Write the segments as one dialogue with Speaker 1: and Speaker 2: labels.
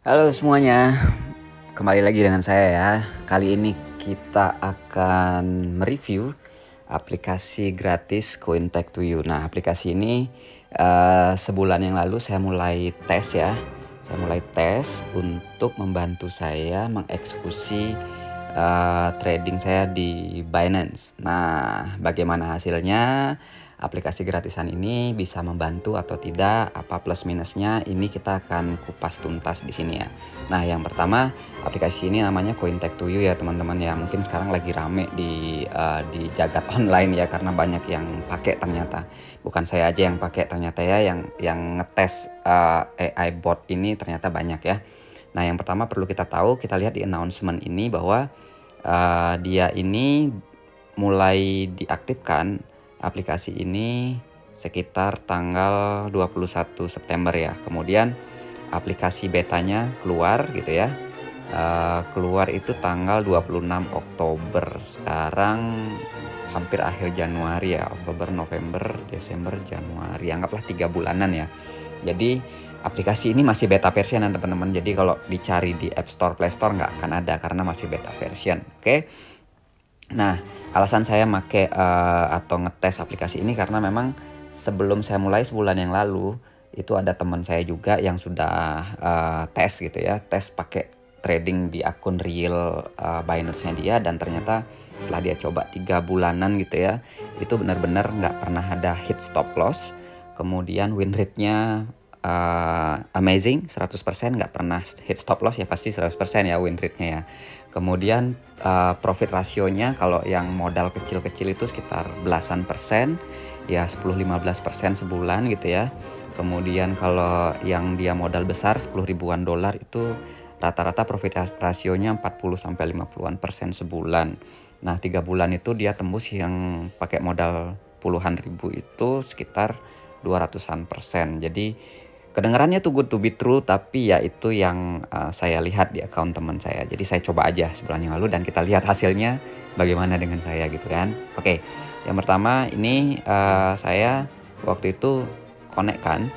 Speaker 1: Halo semuanya, kembali lagi dengan saya ya. Kali ini kita akan mereview aplikasi gratis Cointech to You. Nah, aplikasi ini sebulan yang lalu saya mulai tes ya. Saya mulai tes untuk membantu saya mengeksekusi trading saya di Binance. Nah, bagaimana hasilnya? Aplikasi gratisan ini bisa membantu atau tidak, apa plus minusnya, ini kita akan kupas tuntas di sini ya. Nah, yang pertama, aplikasi ini namanya Cointech to You ya teman-teman ya. Mungkin sekarang lagi rame di jagat online ya, karena banyak yang pakai ternyata. Bukan saya aja yang pakai ternyata ya, yang ngetes AI bot ini ternyata banyak ya. Nah, yang pertama perlu kita tahu, kita lihat di announcement ini bahwa dia ini mulai diaktifkan aplikasi ini sekitar tanggal 21 September ya. Kemudian aplikasi betanya keluar gitu ya. Keluar itu tanggal 26 Oktober. Sekarang hampir akhir Januari ya. Oktober, November, Desember, Januari. Anggaplah 3 bulanan ya. Jadi aplikasi ini masih beta version teman-teman. Jadi kalau dicari di App Store, Play Store nggak akan ada karena masih beta version. Oke. Nah, alasan saya make atau ngetes aplikasi ini karena memang sebelum saya mulai sebulan yang lalu itu ada teman saya juga yang sudah tes gitu ya, tes pakai trading di akun real Binance-nya dia, dan ternyata setelah dia coba 3 bulanan gitu ya, itu benar-benar nggak pernah ada hit stop loss. Kemudian win rate-nya amazing 100%, nggak pernah hit stop loss ya, pasti 100% ya win rate-nya ya. Kemudian profit rasionya kalau yang modal kecil-kecil itu sekitar belasan persen ya, 10-15% sebulan gitu ya. Kemudian kalau yang dia modal besar 10 ribuan dolar itu rata-rata profit rasionya 40-50% sebulan. Nah, 3 bulan itu dia tembus yang pakai modal puluhan ribu itu sekitar 200-an persen. Jadi kedengarannya tuh good to be true, tapi ya itu yang saya lihat di akun teman saya. Jadi saya coba aja sebulan yang lalu dan kita lihat hasilnya bagaimana dengan saya gitu kan. Oke, yang pertama ini saya waktu itu connect kan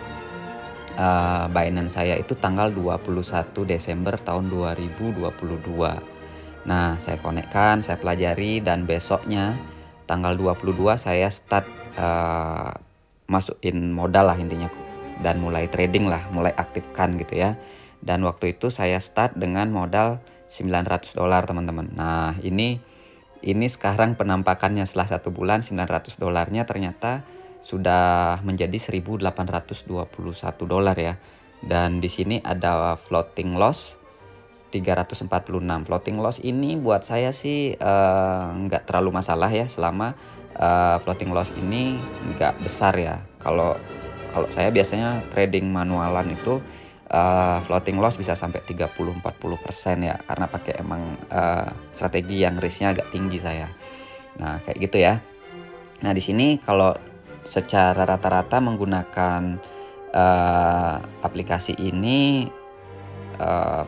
Speaker 1: Binance saya itu tanggal 21 Desember tahun 2022. Nah, saya connect kan, saya pelajari, dan besoknya tanggal 22 saya start masukin modal lah intinya, dan mulai trading lah, mulai aktifkan gitu ya. Dan waktu itu saya start dengan modal $900 teman-teman. Nah, ini sekarang penampakannya setelah 1 bulan, $900-nya ternyata sudah menjadi $1.821 ya. Dan di sini ada floating loss 346. Floating loss ini buat saya sih nggak terlalu masalah ya, selama floating loss ini nggak besar ya. Kalau saya biasanya trading manualan itu floating loss bisa sampai 30-40% ya, karena pakai emang strategi yang risknya agak tinggi saya. Nah, kayak gitu ya. Nah, di sini kalau secara rata-rata menggunakan aplikasi ini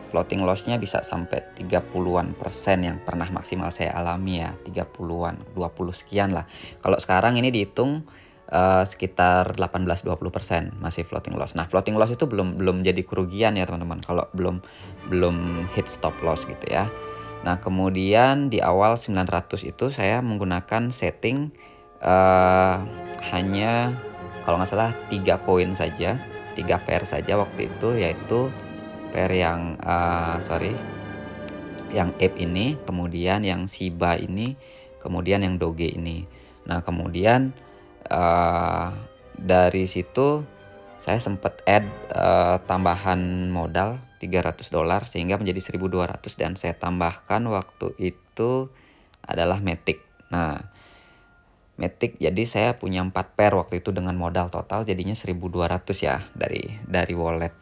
Speaker 1: floating loss-nya bisa sampai 30-an persen yang pernah maksimal saya alami ya, 30-an, 20 sekian lah. Kalau sekarang ini dihitung sekitar 18-20% masih floating loss. Nah, floating loss itu belum jadi kerugian ya teman-teman, kalau belum hit stop loss gitu ya. Nah, kemudian di awal 900 itu saya menggunakan setting hanya kalau nggak salah 3 koin saja, 3 pair saja waktu itu, yaitu pair yang yang ape ini, kemudian yang Shiba ini, kemudian yang Doge ini. Nah, kemudian dari situ saya sempat add tambahan modal $300 sehingga menjadi 1.200, dan saya tambahkan waktu itu adalah Matic. Nah, Matic, jadi saya punya 4 pair waktu itu dengan modal total jadinya 1.200 ya, dari wallet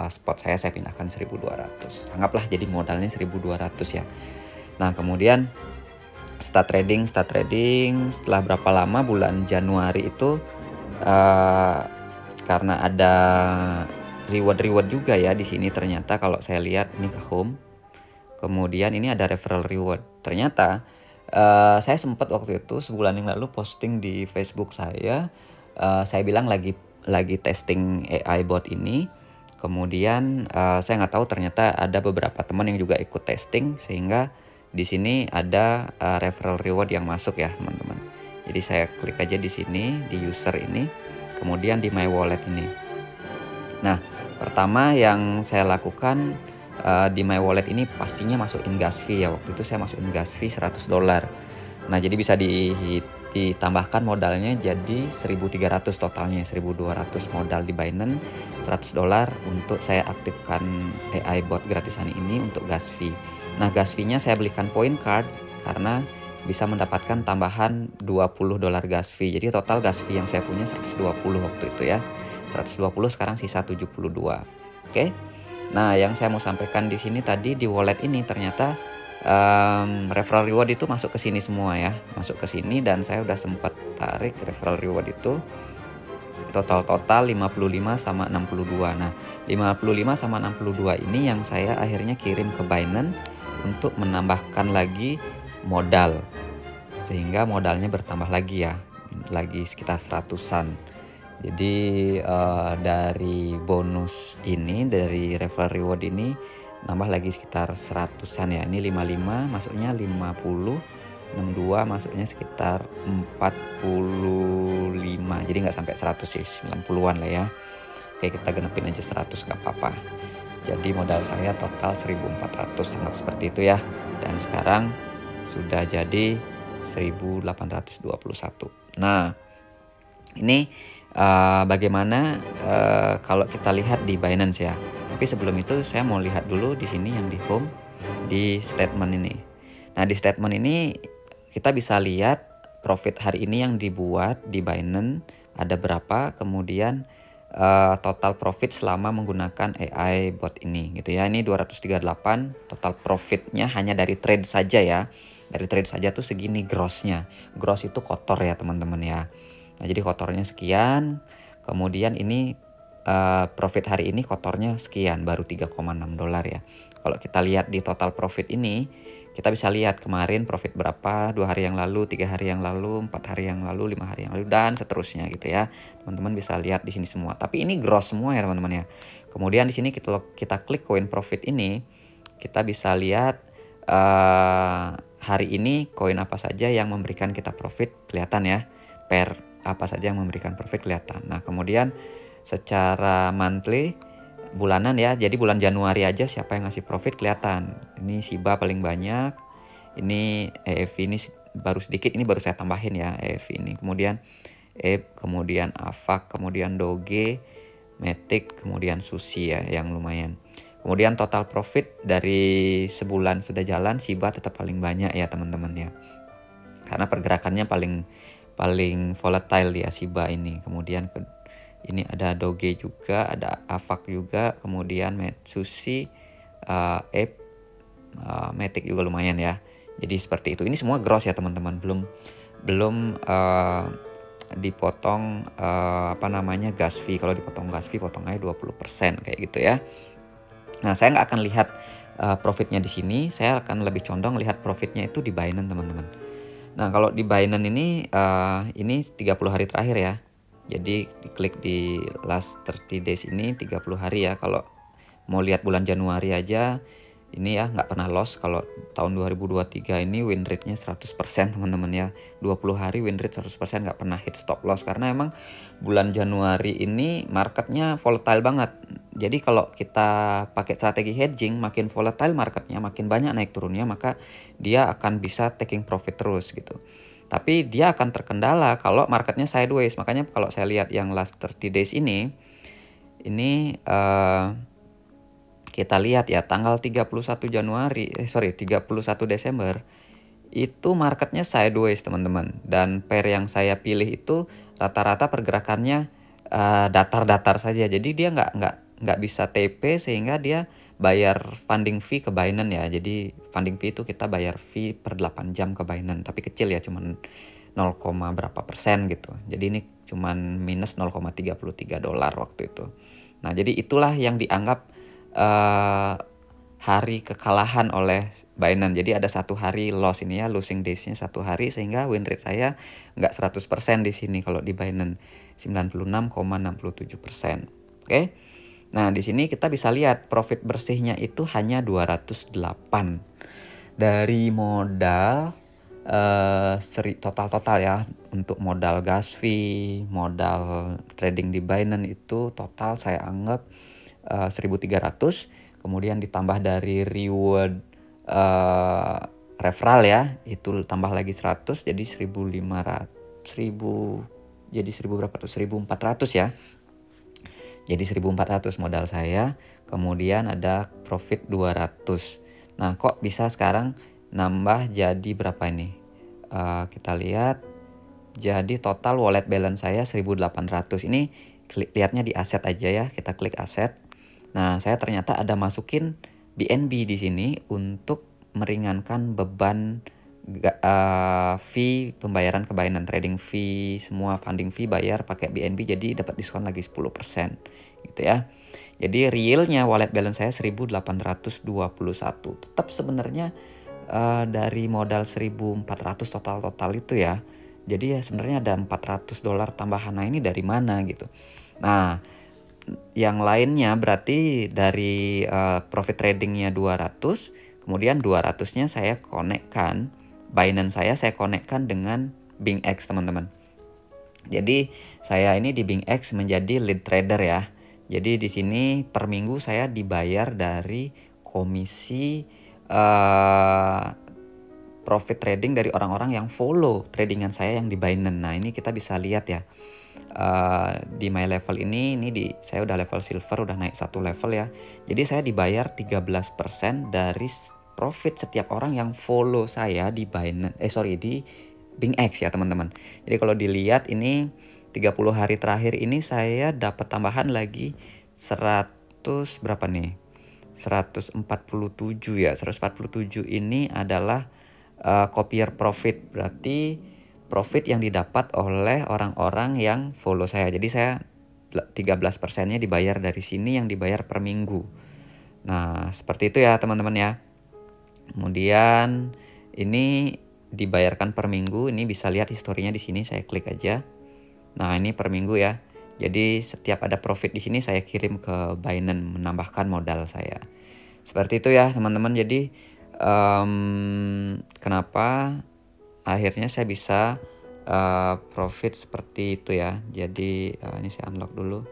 Speaker 1: spot saya pindahkan 1.200. Anggaplah jadi modalnya 1.200 ya. Nah, kemudian start trading setelah berapa lama, bulan Januari itu karena ada reward juga ya di sini. Ternyata kalau saya lihat ini ke home, kemudian ini ada referral reward. Ternyata saya sempat waktu itu sebulan yang lalu posting di Facebook saya bilang lagi testing AI bot ini. Kemudian saya nggak tahu, ternyata ada beberapa teman yang juga ikut testing, sehingga di sini ada referral reward yang masuk ya teman-teman. Jadi saya klik aja di sini, di user ini, kemudian di my wallet ini. Nah, pertama yang saya lakukan di my wallet ini pastinya masukin gas fee ya. Waktu itu saya masukin gas fee $100. Nah, jadi bisa ditambahkan modalnya jadi 1.300 totalnya, 1.200 modal di Binance, $100 untuk saya aktifkan AI bot gratisan ini untuk gas fee. Nah, gas fee-nya saya belikan point card karena bisa mendapatkan tambahan $20 gas fee. Jadi total gas fee yang saya punya 120 waktu itu ya. 120, sekarang sisa 72. Oke. Nah, yang saya mau sampaikan di sini tadi, di wallet ini ternyata referral reward itu masuk ke sini semua ya, masuk ke sini, dan saya udah sempat tarik referral reward itu total 55 sama 62. Nah, 55 sama 62 ini yang saya akhirnya kirim ke Binance untuk menambahkan lagi modal, sehingga modalnya bertambah lagi ya, lagi sekitar 100-an. Jadi dari bonus ini, dari referral reward ini nambah lagi sekitar 100-an ya. Ini 55 masuknya 50, 62 masuknya sekitar 45. Jadi nggak sampai 100 sih, 90-an lah ya. Oke, kita genepin aja 100 nggak apa-apa. Jadi modal saya total 1.400, anggap seperti itu ya. Dan sekarang sudah jadi 1.821. Nah, ini bagaimana kalau kita lihat di Binance ya. Tapi sebelum itu saya mau lihat dulu di sini yang di home, di statement ini. Nah, di statement ini kita bisa lihat profit hari ini yang dibuat di Binance ada berapa, kemudian total profit selama menggunakan AI bot ini gitu ya. Ini 238 total profitnya hanya dari trade saja ya. Dari trade saja tuh segini grossnya. Gross itu kotor ya teman-teman ya. Nah, jadi kotornya sekian, kemudian ini profit hari ini kotornya sekian, baru $3,6 ya. Kalau kita lihat di total profit ini, kita bisa lihat kemarin profit berapa, 2 hari yang lalu, 3 hari yang lalu, 4 hari yang lalu, 5 hari yang lalu, dan seterusnya gitu ya. Teman-teman bisa lihat di sini semua. Tapi ini gross semua ya teman-teman ya. Kemudian di sini kita klik koin profit ini, kita bisa lihat hari ini koin apa saja yang memberikan kita profit kelihatan ya. Per apa saja yang memberikan profit kelihatan. Nah, kemudian secara monthly, bulanan ya, jadi bulan Januari aja siapa yang ngasih profit kelihatan. Ini Shiba paling banyak, ini EF ini baru sedikit, ini baru saya tambahin ya EF ini. Kemudian kemudian AVAX, kemudian Doge, Matic, kemudian Sushi ya yang lumayan. Kemudian total profit dari sebulan sudah jalan, Shiba tetap paling banyak ya teman-teman ya. Karena pergerakannya paling volatile ya Shiba ini. Kemudian ini ada Doge juga, ada AVAX juga, kemudian Sushi, Matic juga lumayan ya. Jadi seperti itu. Ini semua gross ya teman-teman, belum dipotong gas fee. Kalau dipotong gas fee potong aja 20% kayak gitu ya. Nah, saya nggak akan lihat profitnya di sini, saya akan lebih condong lihat profitnya itu di Binance teman-teman. Nah, kalau di Binance ini 30 hari terakhir ya. Jadi diklik di last 30 days ini 30 hari ya. Kalau mau lihat bulan Januari aja, ini ya nggak pernah loss. Kalau tahun 2023 ini win rate-nya 100% teman-teman ya. 20 hari win rate 100%, nggak pernah hit stop loss. Karena emang bulan Januari ini marketnya volatile banget. Jadi kalau kita pakai strategi hedging, makin volatile marketnya, makin banyak naik turunnya, maka dia akan bisa taking profit terus gitu. Tapi dia akan terkendala kalau marketnya sideways. Makanya kalau saya lihat yang last 30 days ini kita lihat ya tanggal 31 Desember itu marketnya sideways teman-teman. Dan pair yang saya pilih itu rata-rata pergerakannya datar-datar saja. Jadi dia nggak bisa TP, sehingga dia bayar funding fee ke Binance ya. Jadi funding fee itu kita bayar fee per 8 jam ke Binance, tapi kecil ya, cuman 0, berapa persen gitu. Jadi ini cuman minus $0,33 waktu itu. Nah, jadi itulah yang dianggap hari kekalahan oleh Binance. Jadi ada 1 hari loss ini ya, losing days-nya 1 hari, sehingga win rate saya nggak 100% di sini. Kalau di Binance 96,67%. Oke. Nah, di sini kita bisa lihat profit bersihnya itu hanya 208 dari modal total ya, untuk modal gas fee, modal trading di Binance itu total saya anggap 1.300, kemudian ditambah dari reward referral ya, itu tambah lagi 100 jadi 1.500, 1000 jadi 1000 berapa tuh? 1.400 ya. Jadi 1.400 modal saya, kemudian ada profit 200. Nah, kok bisa sekarang nambah jadi berapa ini? Kita lihat, jadi total wallet balance saya 1.800. Ini lihatnya di aset aja ya, kita klik aset. Nah, saya ternyata ada masukin BNB di sini untuk meringankan beban fee pembayaran ke Binance, trading fee, semua funding fee bayar pakai BNB, jadi dapat diskon lagi 10% gitu ya. Jadi realnya wallet balance saya 1.821. Tetap sebenarnya dari modal 1.400 total itu ya. Jadi ya sebenarnya ada $400 tambahan. Nah, ini dari mana gitu. Nah, yang lainnya berarti dari profit tradingnya 200, kemudian 200-nya saya konekkan, Binance saya konekkan dengan BingX teman-teman. Jadi saya ini di BingX menjadi lead trader ya. Jadi di sini per minggu saya dibayar dari komisi profit trading dari orang-orang yang follow tradingan saya yang di Binance. Nah, ini kita bisa lihat ya. Di my level ini saya udah level silver, udah naik 1 level ya. Jadi saya dibayar 13% dari profit setiap orang yang follow saya di Binance, di BingX ya teman-teman. Jadi kalau dilihat ini 30 hari terakhir ini saya dapat tambahan lagi 100 berapa nih? 147 ya. 147 ini adalah copier profit, berarti profit yang didapat oleh orang-orang yang follow saya. Jadi saya 13%-nya dibayar dari sini, yang dibayar per minggu. Nah, seperti itu ya teman-teman ya. Kemudian ini dibayarkan per minggu, ini bisa lihat historinya di sini, saya klik aja. Nah, ini per minggu ya. Jadi setiap ada profit di sini saya kirim ke Binance, menambahkan modal saya. Seperti itu ya teman-teman. Jadi kenapa akhirnya saya bisa profit seperti itu ya. Jadi ini saya unlock dulu.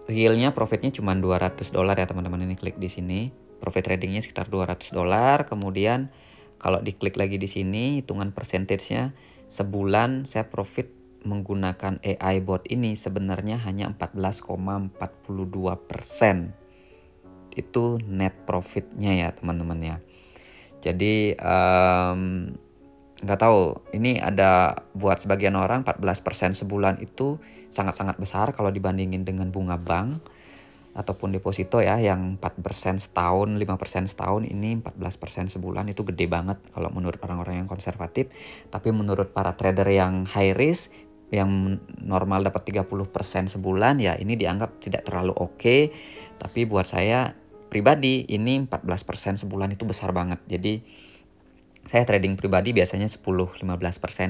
Speaker 1: Realnya profitnya cuma $200 ya teman-teman. Ini klik di sini. Profit tradingnya sekitar $200. Kemudian kalau diklik lagi di sini, hitungan persentasenya sebulan saya profit menggunakan AI bot ini sebenarnya hanya 14,42%. Itu net profitnya ya teman-teman ya. Jadi nggak tahu, ini ada buat sebagian orang 14% sebulan itu sangat-sangat besar kalau dibandingin dengan bunga bank ataupun deposito ya, yang 4% setahun, 5% setahun. Ini 14% sebulan itu gede banget kalau menurut orang-orang yang konservatif. Tapi menurut para trader yang high risk, yang normal dapat 30% sebulan, ya ini dianggap tidak terlalu oke. Tapi buat saya pribadi ini 14% sebulan itu besar banget. Jadi saya trading pribadi biasanya 10-15%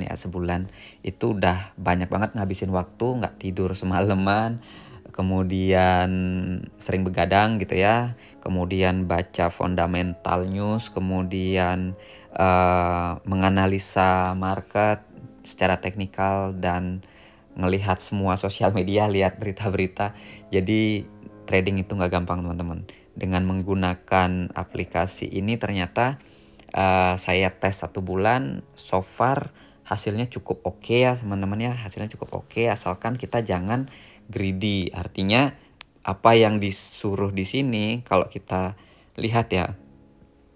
Speaker 1: ya sebulan. Itu udah banyak banget ngabisin waktu, nggak tidur semalaman, kemudian sering begadang gitu ya, kemudian baca fundamental news, kemudian menganalisa market secara teknikal, dan ngelihat semua sosial media, lihat berita-berita. Jadi trading itu nggak gampang teman-teman. Dengan menggunakan aplikasi ini ternyata saya tes 1 bulan, so far hasilnya cukup oke ya teman-teman ya. Hasilnya cukup oke, asalkan kita jangan greedy. Artinya apa yang disuruh di sini, kalau kita lihat ya,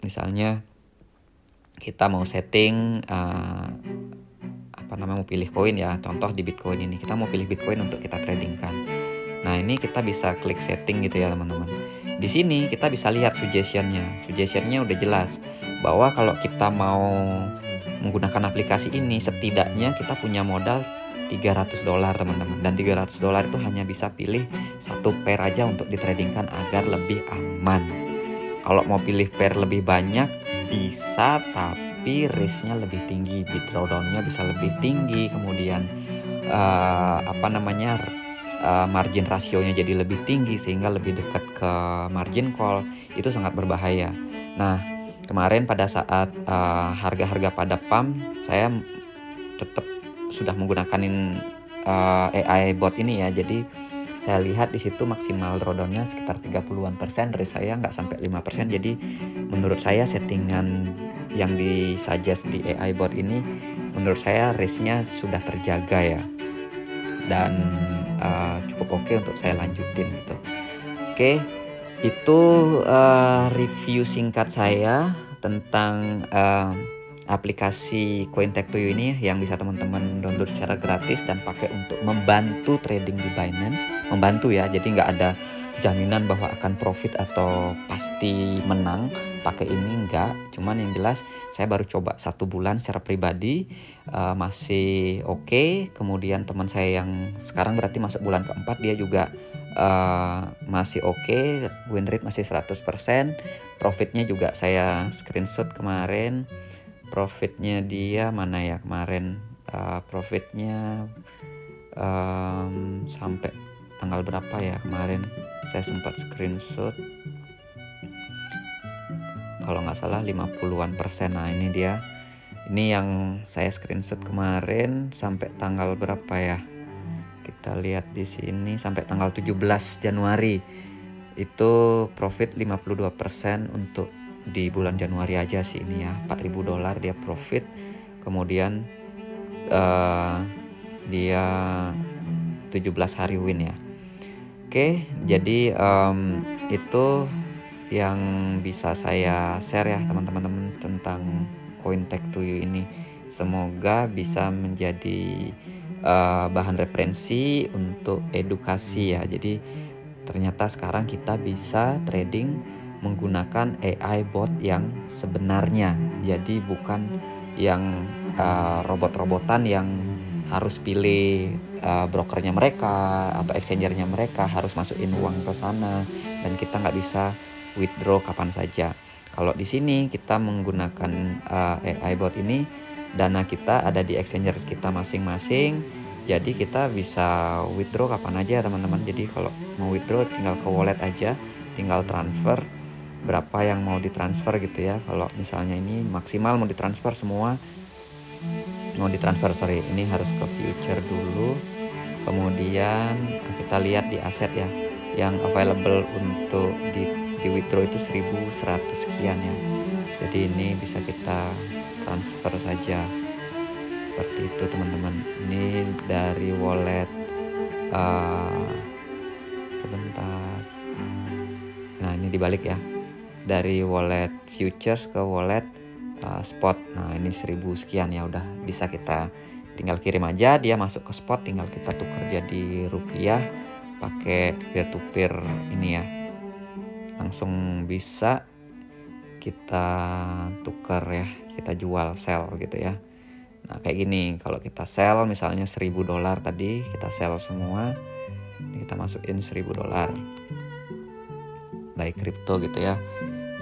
Speaker 1: misalnya kita mau setting mau pilih koin ya, contoh di Bitcoin ini kita mau pilih Bitcoin untuk kita tradingkan. Nah, ini kita bisa klik setting gitu ya teman-teman. Di sini kita bisa lihat suggestionnya udah jelas bahwa kalau kita mau menggunakan aplikasi ini setidaknya kita punya modal $300 teman-teman, dan $300 itu hanya bisa pilih 1 pair aja untuk ditradingkan agar lebih aman. Kalau mau pilih pair lebih banyak bisa, tapi risknya lebih tinggi, withdrawdown-nya bisa lebih tinggi, kemudian margin rasionya jadi lebih tinggi sehingga lebih dekat ke margin call, itu sangat berbahaya. Nah, kemarin pada saat harga-harga pada pump, saya tetap sudah menggunakan AI bot ini ya. Jadi saya lihat di situ maksimal drawdownnya sekitar 30-an%, risk saya nggak sampai 5%. Jadi menurut saya settingan yang disuggest di AI bot ini menurut saya risknya sudah terjaga ya, dan cukup oke untuk saya lanjutin gitu. Oke, itu review singkat saya tentang aplikasi Cointech2You ini yang bisa teman-teman download secara gratis dan pakai untuk membantu trading di Binance. Membantu ya, jadi nggak ada jaminan bahwa akan profit atau pasti menang pakai ini, enggak. Cuman yang jelas saya baru coba 1 bulan secara pribadi, masih oke. Kemudian teman saya yang sekarang berarti masuk bulan keempat, dia juga masih oke, win rate masih 100%. Profitnya juga saya screenshot kemarin. Profitnya dia mana ya kemarin, profitnya sampai tanggal berapa ya kemarin, saya sempat screenshot kalau nggak salah 50-an%. Nah ini dia, ini yang saya screenshot kemarin sampai tanggal berapa ya, kita lihat di sini sampai tanggal 17 Januari itu profit 52% untuk di bulan Januari aja sih ini ya, $4.000 dia profit. Kemudian dia 17 hari win ya. Oke, jadi itu yang bisa saya share ya teman-teman tentang Cointech2You ini. Semoga bisa menjadi bahan referensi untuk edukasi ya. Jadi ternyata sekarang kita bisa trading menggunakan AI bot yang sebenarnya. Jadi bukan yang robot-robotan yang harus pilih brokernya mereka atau exchangernya mereka, harus masukin uang ke sana dan kita nggak bisa withdraw kapan saja. Kalau di sini kita menggunakan AI bot ini, dana kita ada di exchanger kita masing-masing. Jadi kita bisa withdraw kapan aja teman-teman. Jadi kalau mau withdraw tinggal ke wallet aja, tinggal transfer berapa yang mau ditransfer gitu ya. Kalau misalnya ini maksimal mau ditransfer semua, ini harus ke future dulu. Kemudian kita lihat di aset ya, yang available untuk di withdraw itu 1100 sekian ya. Jadi ini bisa kita transfer saja seperti itu teman-teman. Ini dari wallet sebentar, nah ini dibalik ya, dari wallet futures ke wallet spot. Nah ini 1000 sekian ya, udah bisa kita tinggal kirim aja, dia masuk ke spot, tinggal kita tukar jadi rupiah pakai peer to peer ini ya, langsung bisa kita tukar ya, kita jual sell gitu ya. Nah kayak gini, kalau kita sell misalnya $1000 tadi, kita sell semua, ini kita masukin $1000 by crypto gitu ya.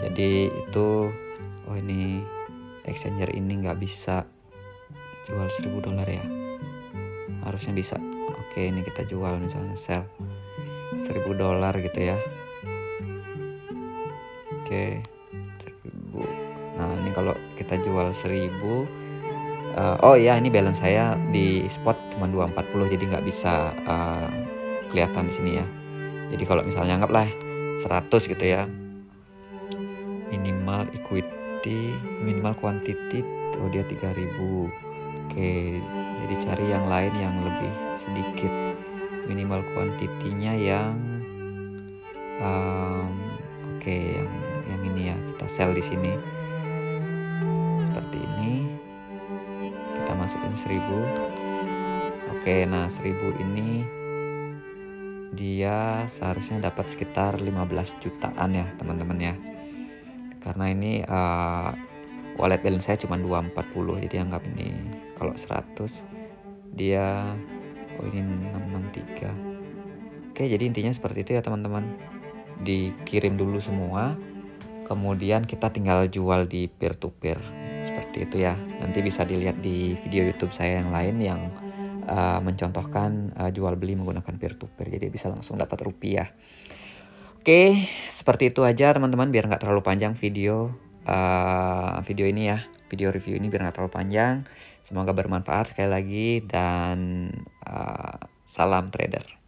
Speaker 1: Jadi itu, oh ini exchanger ini nggak bisa jual $1000 ya, harusnya bisa. Oke, ini kita jual misalnya sell $1000 gitu ya. Oke, 1000. Nah ini kalau kita jual 1000, oh ya ini balance saya di spot cuma 240, jadi nggak bisa kelihatan di sini ya. Jadi kalau misalnya anggaplah 100 gitu ya, minimal equity, minimal quantity, oh dia 3000. Oke, jadi cari yang lain yang lebih sedikit, minimal quantity-nya yang oke, yang ini ya, kita sell di sini seperti ini, kita masukin 1000. Oke, nah 1000 ini dia seharusnya dapat sekitar 15 jutaan ya teman-teman ya, karena ini wallet balance saya cuma 240, jadi anggap ini kalau 100 dia, oh ini 663. Oke, jadi intinya seperti itu ya teman-teman, dikirim dulu semua, kemudian kita tinggal jual di peer to peer seperti itu ya. Nanti bisa dilihat di video YouTube saya yang lain yang mencontohkan jual beli menggunakan peer to peer, jadi bisa langsung dapat rupiah. Oke, seperti itu aja teman-teman, biar nggak terlalu panjang video ini ya, video review ini biar nggak terlalu panjang. Semoga bermanfaat sekali lagi, dan salam trader.